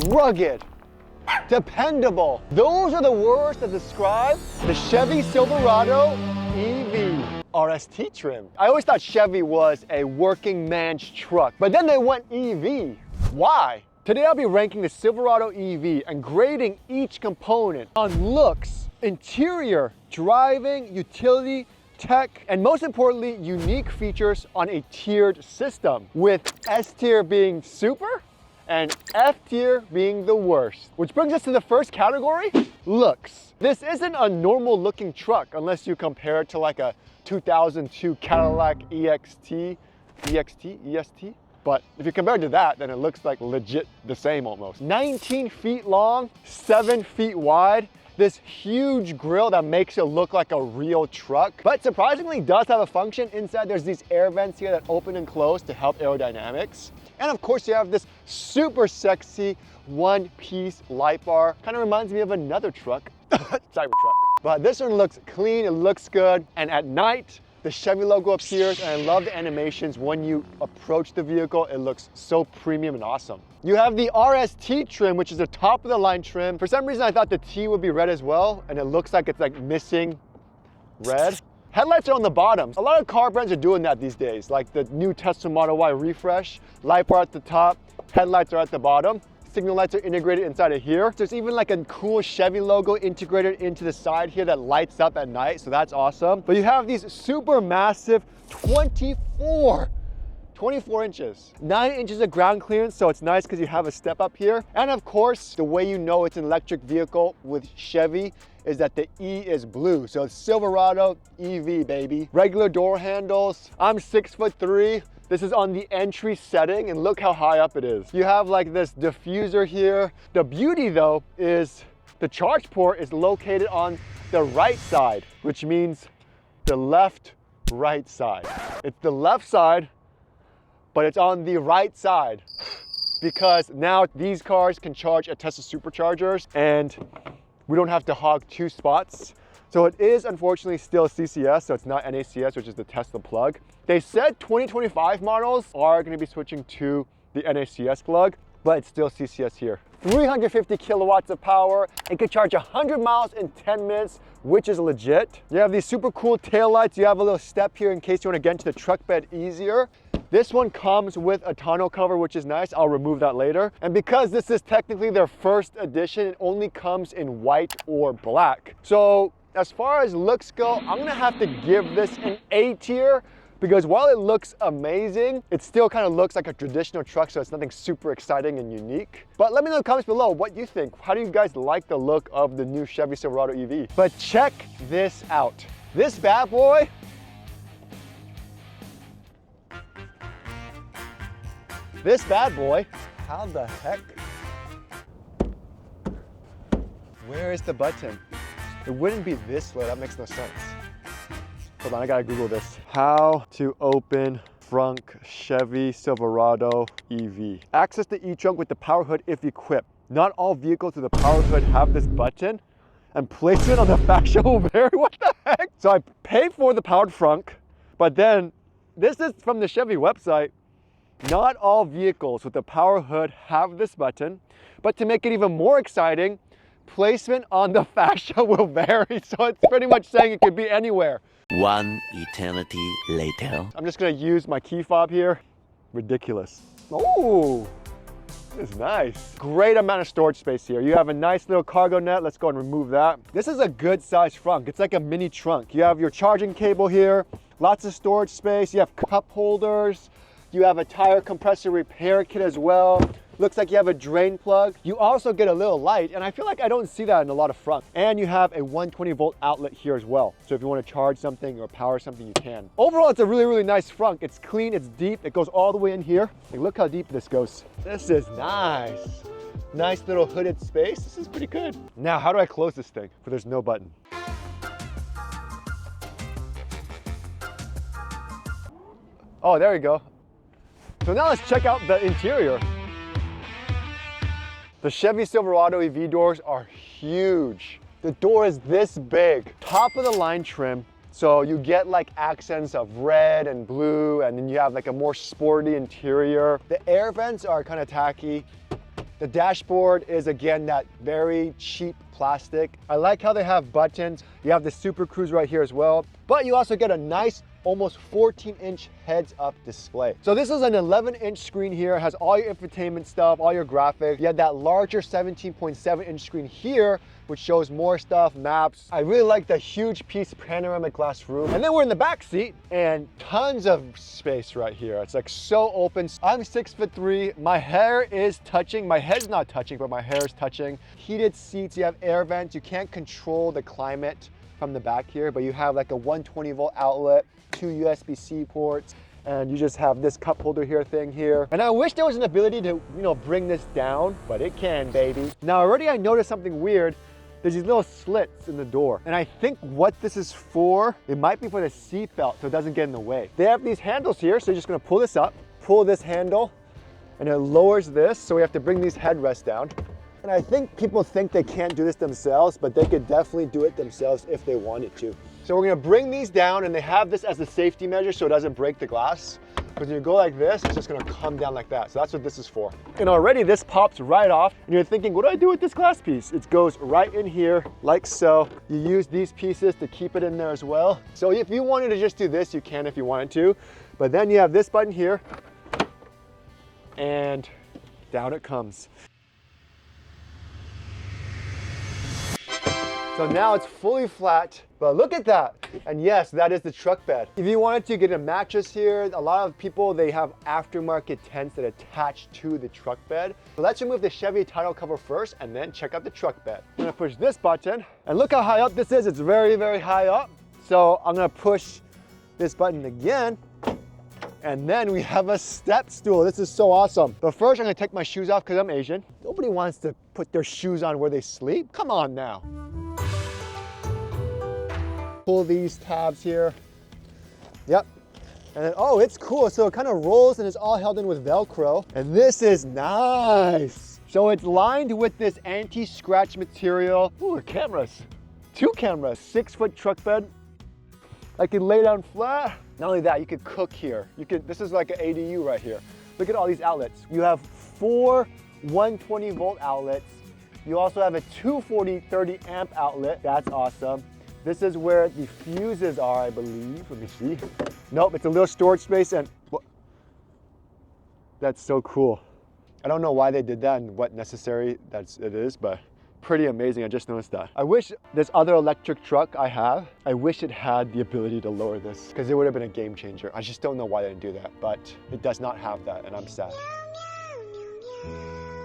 rugged, dependable. Those are the words that describe the Chevy Silverado EV RST trim. I always thought Chevy was a working man's truck, but then they went EV. Why? Today I'll be ranking the Silverado EV and grading each component on looks, interior, driving, utility, tech, and most importantly, unique features on a tiered system, with S tier being super and F tier being the worst. Which brings us to the first category, looks. This isn't a normal looking truck unless you compare it to like a 2002 Cadillac EXT. But if you compare it to that, then it looks like legit the same almost. 19 feet long, 7 feet wide. This huge grille that makes it look like a real truck, but surprisingly does have a function. Inside there's these air vents here that open and close to help aerodynamics. And of course you have this super sexy one-piece light bar. Kind of reminds me of another truck, Cybertruck. But this one looks clean, it looks good. And at night, the Chevy logo appears, and I love the animations when you approach the vehicle. It looks so premium and awesome. You have the RST trim, which is the top of the line trim. For some reason, I thought the T would be red as well, and it looks like it's like missing red. Headlights are on the bottom. A lot of car brands are doing that these days, like the new Tesla Model Y refresh. Light bar at the top, headlights are at the bottom. Signal lights are integrated inside of here. There's even like a cool Chevy logo integrated into the side here that lights up at night, so that's awesome. But you have these super massive 24 inches. 9 inches of ground clearance, so it's nice because you have a step up here. And of course, the way you know it's an electric vehicle with Chevy is that the E is blue. So it's Silverado EV, baby. Regular door handles. I'm 6'3". This is on the entry setting, and look how high up it is. You have like this diffuser here. The beauty though is the charge port is located on the right side, which means the right side. It's the left side, but it's on the right side, because now these cars can charge at Tesla superchargers and we don't have to hog 2 spots. So it is unfortunately still CCS, so it's not NACS, which is the Tesla plug. They said 2025 models are going to be switching to the NACS plug, but it's still CCS here. 350 kilowatts of power. It could charge 100 miles in 10 minutes, which is legit. You have these super cool taillights. You have a little step here in case you want to get into the truck bed easier. This one comes with a tonneau cover, which is nice. I'll remove that later. And because this is technically their first edition, it only comes in white or black. So as far as looks go, I'm gonna have to give this an A tier, because while it looks amazing, it still kind of looks like a traditional truck, so it's nothing super exciting and unique. But let me know in the comments below what you think. How do you guys like the look of the new Chevy Silverado EV? But check this out. This bad boy, how the heck? Where is the button? It wouldn't be this way, that makes no sense. Hold on, I gotta Google this. How to open Frunk Chevy Silverado EV. Access the e-trunk with the power hood if equipped. Not all vehicles with the power hood have this button. And place it on the fascia will vary, what the heck? So I paid for the powered Frunk, but then this is from the Chevy website. Not all vehicles with the power hood have this button, but to make it even more exciting, placement on the fascia will vary. So it's pretty much saying it could be anywhere. One eternity later. I'm just gonna use my key fob here. Ridiculous. Oh, this is nice. Great amount of storage space here. You have a nice little cargo net. Let's go and remove that. This is a good size Frunk. It's like a mini trunk. You have your charging cable here, lots of storage space. You have cup holders. You have a tire compressor repair kit as well. Looks like you have a drain plug. You also get a little light, and I feel like I don't see that in a lot of Frunk. And you have a 120 volt outlet here as well. So if you want to charge something or power something, you can. Overall, it's a really, really nice Frunk. It's clean, it's deep. It goes all the way in here. Like, look how deep this goes. This is nice. Nice little hooded space. This is pretty good. Now, how do I close this thing? But there's no button. Oh, there we go. So now let's check out the interior. The Chevy Silverado EV doors are huge. The door is this big. Top of the line trim, so you get like accents of red and blue, and then you have like a more sporty interior. The air vents are kind of tacky. The dashboard is, again, that very cheap plastic. I like how they have buttons. You have the Super Cruise right here as well, but you also get a nice, almost 14-inch heads-up display. So this is an 11-inch screen here. It has all your infotainment stuff, all your graphics. You have that larger 17.7-inch screen here, which shows more stuff, maps. I really like the huge piece panoramic glass roof. And then we're in the back seat and tons of space right here. It's like so open. I'm 6'3". My hair is touching. My head's not touching, but my hair is touching. Heated seats, you have air vents. You can't control the climate from the back here, but you have like a 120-volt outlet, 2 USB-C ports, and you just have this cup holder here thing here. And I wish there was an ability to, bring this down, but it can, baby. Now already I noticed something weird. There's these little slits in the door. And I think what this is for, it might be for the seat belt so it doesn't get in the way. They have these handles here, so you're just gonna pull this up, pull this handle, and it lowers this, so we have to bring these headrests down. And I think people think they can't do this themselves, but they could definitely do it themselves if they wanted to. So we're gonna bring these down, and they have this as a safety measure so it doesn't break the glass. Because when you go like this, it's just gonna come down like that. So that's what this is for. And already this pops right off, and you're thinking, what do I do with this glass piece? It goes right in here, like so. You use these pieces to keep it in there as well. So if you wanted to just do this, you can if you wanted to. But then you have this button here, and down it comes. So now it's fully flat, but look at that. And yes, that is the truck bed. If you wanted to get a mattress here, a lot of people, they have aftermarket tents that attach to the truck bed. So let's remove the Chevy tonneau cover first and then check out the truck bed. I'm gonna push this button, and look how high up this is. It's very, very high up. So I'm gonna push this button again, and then we have a step stool. This is so awesome. But first I'm gonna take my shoes off because I'm Asian. Nobody wants to put their shoes on where they sleep. Come on now. Pull these tabs here. Yep. And then, oh, it's cool. So it kind of rolls and it's all held in with Velcro. And this is nice. So it's lined with this anti-scratch material. Ooh, cameras. 2 cameras. 6-foot truck bed. I can lay down flat. Not only that, you could cook here. This is like an ADU right here. Look at all these outlets. You have 4 120-volt outlets. You also have a 240 30 amp outlet. That's awesome. This is where the fuses are, I believe. Let me see. Nope, it's a little storage space, and that's so cool. I don't know why they did that and what necessary it is, but pretty amazing. I just noticed that. I wish this other electric truck I have, I wish it had the ability to lower this, because it would have been a game changer. I just don't know why they didn't do that, but it does not have that, and I'm sad.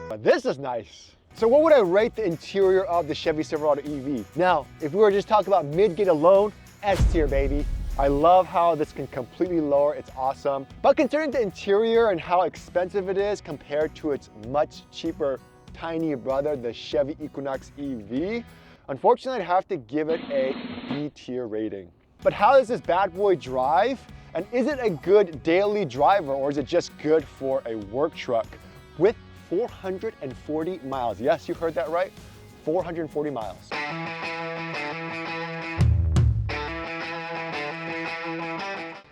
But this is nice. So what would I rate the interior of the Chevy Silverado EV? Now, if we were just talking about midgate alone, S tier, baby. I love how this can completely lower, it's awesome. But considering the interior and how expensive it is compared to its much cheaper tiny brother, the Chevy Equinox EV, unfortunately I'd have to give it a B tier rating. But how does this bad boy drive? And is it a good daily driver, or is it just good for a work truck? With 440 miles. Yes, you heard that right. 440 miles.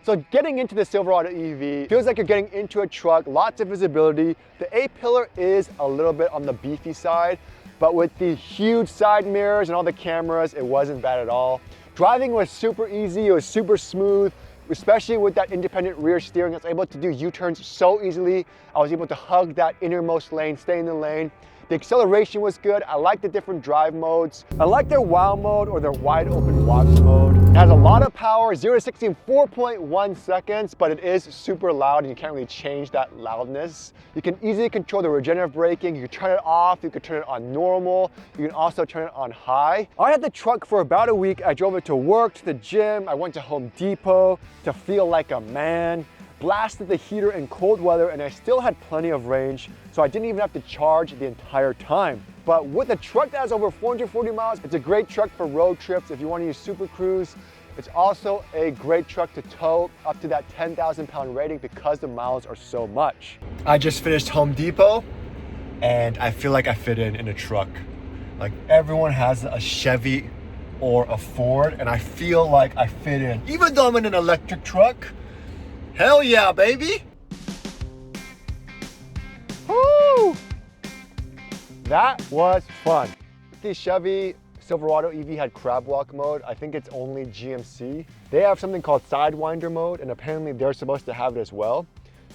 So getting into the Silverado EV feels like you're getting into a truck, lots of visibility. The A-pillar is a little bit on the beefy side, but with the huge side mirrors and all the cameras, it wasn't bad at all. Driving was super easy, it was super smooth, especially with that independent rear steering. I was able to do U-turns so easily. I was able to hug that innermost lane, stay in the lane. The acceleration was good. I like the different drive modes. I like their WOW mode, or their wide open watch mode. It has a lot of power, 0 to 60 in 4.1 seconds, but it is super loud and you can't really change that loudness. You can easily control the regenerative braking. You can turn it off, you can turn it on normal. You can also turn it on high. I had the truck for about a week. I drove it to work, to the gym. I went to Home Depot to feel like a man. Blasted the heater in cold weather, and I still had plenty of range, so I didn't even have to charge the entire time. But with a truck that has over 440 miles, it's a great truck for road trips if you want to use Super Cruise. It's also a great truck to tow up to that 10,000 pound rating because the miles are so much. I just finished Home Depot, and I feel like I fit in a truck. Like everyone has a Chevy or a Ford, and I feel like I fit in. Even though I'm in an electric truck, hell yeah, baby! Woo! That was fun. The Chevy Silverado EV had crab walk mode. I think it's only GMC. They have something called Sidewinder mode, and apparently they're supposed to have it as well,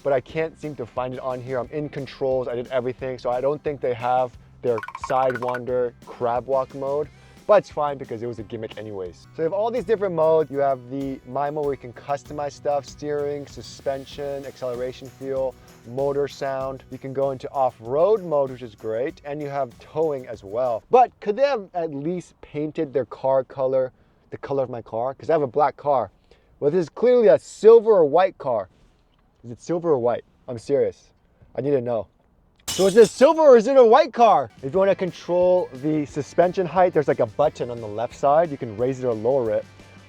but I can't seem to find it on here. I'm in controls, I did everything, so I don't think they have their Sidewinder crab walk mode, but it's fine because it was a gimmick anyways. So you have all these different modes. You have the My mode where you can customize stuff, steering, suspension, acceleration feel, motor sound. You can go into off-road mode, which is great, and you have towing as well. But could they have at least painted their car color, the color of my car? Because I have a black car. Well, this is clearly a silver or white car. Is it silver or white? I'm serious. I need to know. So is it silver or is it a white car? If you want to control the suspension height, there's like a button on the left side. You can raise it or lower it,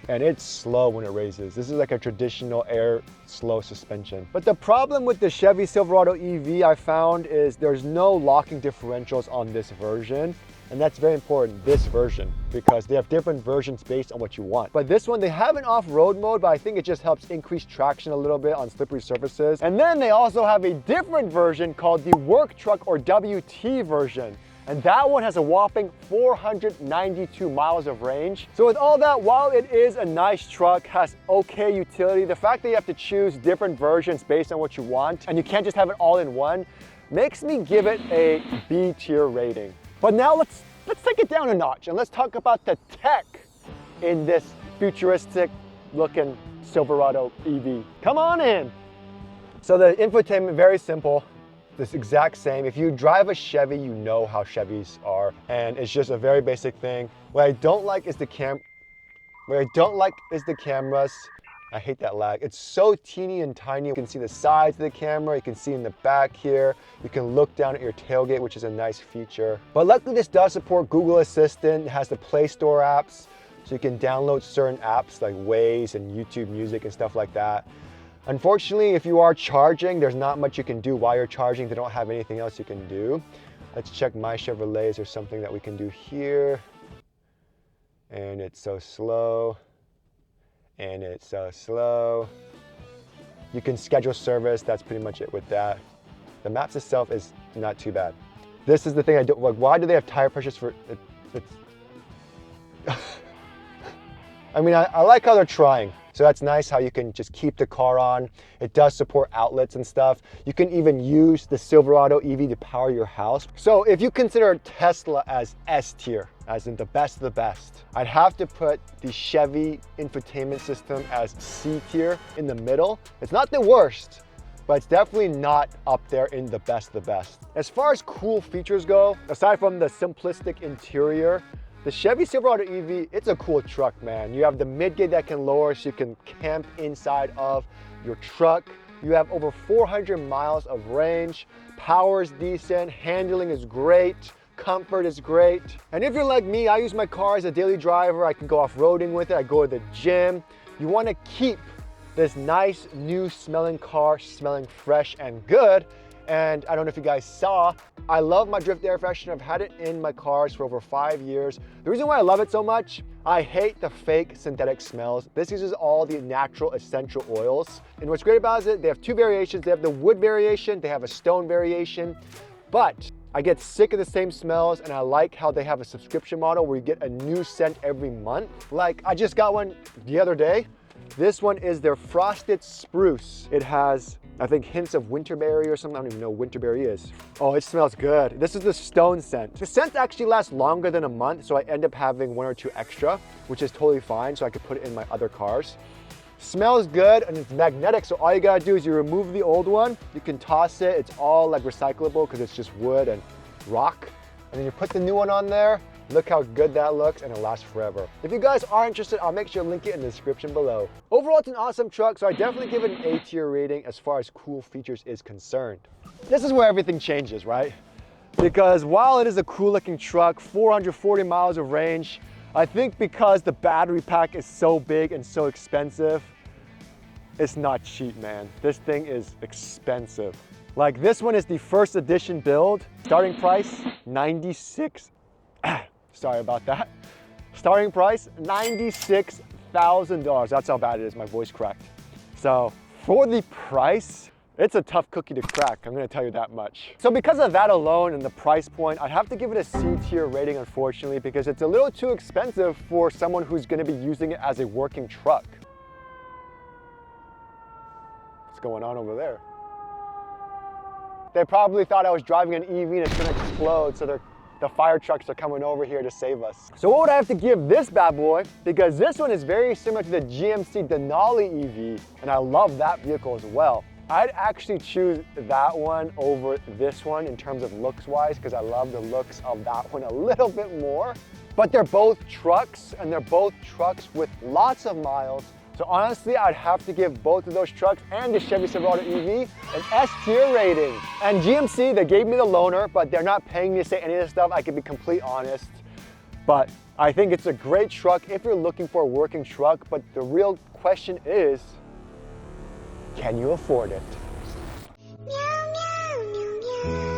and it's slow when it raises. This is like a traditional air slow suspension. But the problem with the Chevy Silverado EV I found is there's no locking differentials on this version. And that's very important, this version, because they have different versions based on what you want. But this one, they have an off-road mode, but I think it just helps increase traction a little bit on slippery surfaces. And then they also have a different version called the Work Truck or WT version. And that one has a whopping 492 miles of range. So with all that, while it is a nice truck, has okay utility, the fact that you have to choose different versions based on what you want, and you can't just have it all in one, makes me give it a B tier rating. But now let's take it down a notch and let's talk about the tech in this futuristic looking Silverado EV. Come on in. So the infotainment, very simple, this exact same. If you drive a Chevy, you know how Chevys are, and it's just a very basic thing. What I don't like is the cameras. I hate that lag. It's so teeny and tiny. You can see the sides of the camera. You can see in the back here. You can look down at your tailgate, which is a nice feature. But luckily this does support Google Assistant. It has the Play Store apps, so you can download certain apps like Waze and YouTube Music and stuff like that. Unfortunately, if you are charging, there's not much you can do while you're charging. They don't have anything else you can do. Let's check My Chevrolet. Is there something that we can do here? And it's so slow. And it's so slow. You can schedule service, that's pretty much it with that. The maps itself is not too bad. This is the thing I don't like. Why do they have tire pressures for it's I mean, I like how they're trying. So that's nice how you can just keep the car on. It does support outlets and stuff. You can even use the Silverado EV to power your house. So if you consider Tesla as S tier, as in the best of the best, I'd have to put the Chevy infotainment system as C tier in the middle. It's not the worst, but it's definitely not up there in the best of the best. As far as cool features go, aside from the simplistic interior, the Chevy Silverado EV, it's a cool truck, man. You have the midgate that can lower so you can camp inside of your truck. You have over 400 miles of range. Power is decent, handling is great, comfort is great. And if you're like me, I use my car as a daily driver. I can go off-roading with it, I go to the gym. You wanna keep this nice new smelling car smelling fresh and good. And I don't know if you guys saw, I love my Drift air freshener. I've had it in my cars for over 5 years. The reason why I love it so much, I hate the fake synthetic smells. This uses all the natural essential oils. And what's great about it is they have two variations. They have the wood variation, they have a stone variation, but I get sick of the same smells, and I like how they have a subscription model where you get a new scent every month. Like I just got one the other day. This one is their Frosted Spruce. It has, I think, hints of winterberry or something. I don't even know what winterberry is. Oh, it smells good. This is the stone scent. The scent actually lasts longer than a month, so I end up having 1 or 2 extra, which is totally fine, so I could put it in my other cars. Smells good, and it's magnetic, so all you gotta do is you remove the old one, you can toss it, it's all like recyclable because it's just wood and rock, and then you put the new one on there. Look how good that looks, and it lasts forever. If you guys are interested, I'll make sure to link it in the description below. Overall, it's an awesome truck, so I definitely give it an A tier rating as far as cool features is concerned. This is where everything changes, right? Because while it is a cool looking truck, 440 miles of range, I think because the battery pack is so big and so expensive, it's not cheap, man. This thing is expensive. Like this one is the first edition build. Starting price, $96,000. Sorry about that. Starting price, $96,000. That's how bad it is, my voice cracked. So for the price, It's a tough cookie to crack, I'm gonna tell you that much. So because of that alone and the price point, I'd have to give it a C tier rating, unfortunately, because it's a little too expensive for someone who's gonna be using it as a working truck. What's going on over there? They probably thought I was driving an EV and it's gonna explode, so the fire trucks are coming over here to save us. So what would I have to give this bad boy? Because this one is very similar to the GMC Denali EV, and I love that vehicle as well. I'd actually choose that one over this one in terms of looks-wise, because I love the looks of that one a little bit more. But they're both trucks, and they're both trucks with lots of miles. So honestly, I'd have to give both of those trucks and the Chevy Silverado EV an S tier rating. And GMC, they gave me the loaner, but they're not paying me to say any of this stuff. I can be completely honest. But I think it's a great truck if you're looking for a working truck. But the real question is, can you afford it? Meow, meow, meow, meow.